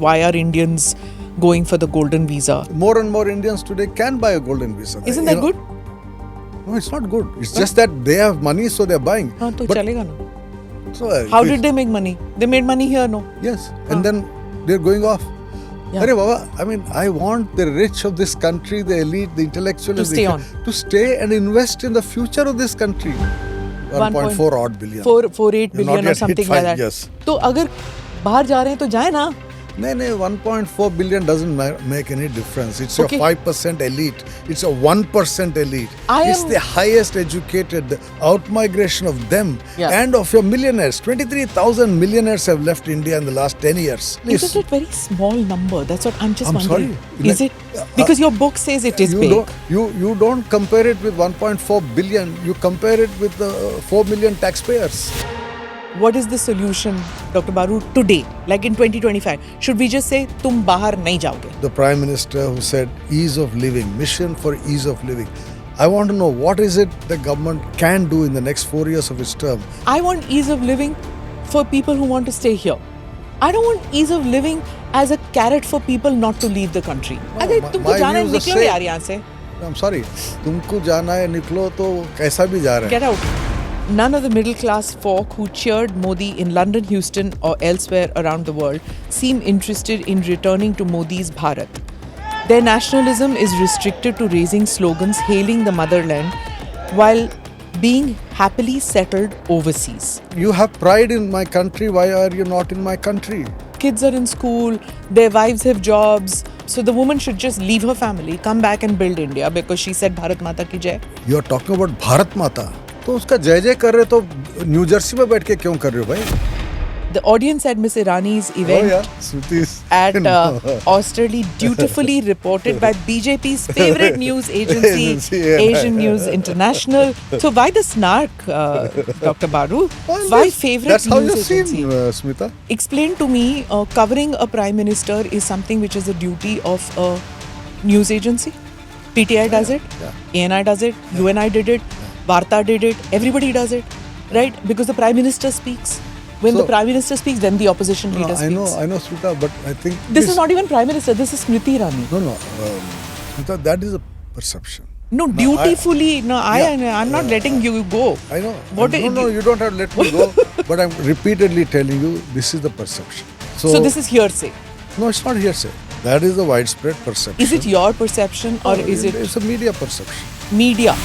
why are Indians going for the golden visa? More and more Indians today can buy a golden visa. Isn't that good? No, it's not good. It's just that they have money, so they're buying. हाँ तो But- चलेगा ना. So, How did they make money? They made money here, no? Yes, and then they're going off. Yeah. Arey Baba, I mean, I want the rich of this country, the elite, the intellectual, To stay on. to stay and invest in the future of this country. 1.4 odd billion. 448 You're not billion or yet hit something like five, that. yes. तो अगर बाहर जा रहे हैं तो जाए ना. No, 1.4 billion doesn't make any difference. It's Okay. your 5% elite. It's a 1% elite. It's am- the highest educated, the out-migration of them Yeah. and of your millionaires. 23,000 millionaires have left India in the last 10 years. Please. Isn't it very small number? That's what I'm just I'm wondering. sorry. Is it? Because your book says it is you big. you don't compare it with 1.4 billion. You compare it with the 4 million taxpayers. What is the solution, Dr. Baru, today, like in 2025? Should we just say, तुम बाहर नहीं जाओगे? The Prime Minister who said ease of living, mission for ease of living. I want to know what is it the government can do in the next 4 years of its term. I want ease of living for people who want to stay here. I don't want ease of living as a carrot for people not to leave the country. अगर तुमको my जाना है views are निकलो same. यार यहाँ से. I'm sorry. तुमको जाना है निकलो तो कैसा भी जा रहा है. Get out. None of the middle class folk who cheered Modi in London, Houston, or elsewhere around the world seem interested in returning to Modi's Bharat. Their nationalism is restricted to raising slogans hailing the motherland while being happily settled overseas. You have pride in my country. Why are you not in my country? Kids are in school, their wives have jobs, so the woman should just leave her family, come back and build India because she said Bharat Mata ki jai. You are talking about Bharat Mata. तो उसका जय जय कर रहे तो new Jersey में बैठ के क्यों कर रहे हो भाई? The audience at Miss Irani's event Suti's at austerely dutifully reported by BJP's favorite news agency, yeah. Asian News International. So why the snark, Dr. Baru? Why favorite That's how news you've seen, agency? Smita. Explain to me, covering a prime minister is something which is a duty of a news agency. PTI does it, ANI does it, UNI did it, Varta did it, everybody does it, right? Because the prime minister speaks. When the So- prime minister speaks, then the opposition leader I speaks. know, Smita, but I think This is not even prime minister. This is Smriti Irani. No, Smita, that is a perception. No, dutifully. I'm not letting you go. I know. What no, you don't have to let me go. But I'm repeatedly telling you, this is the perception. So this is hearsay. No, it's not hearsay. That is the widespread perception. Is it your perception or is it It's a media perception. media?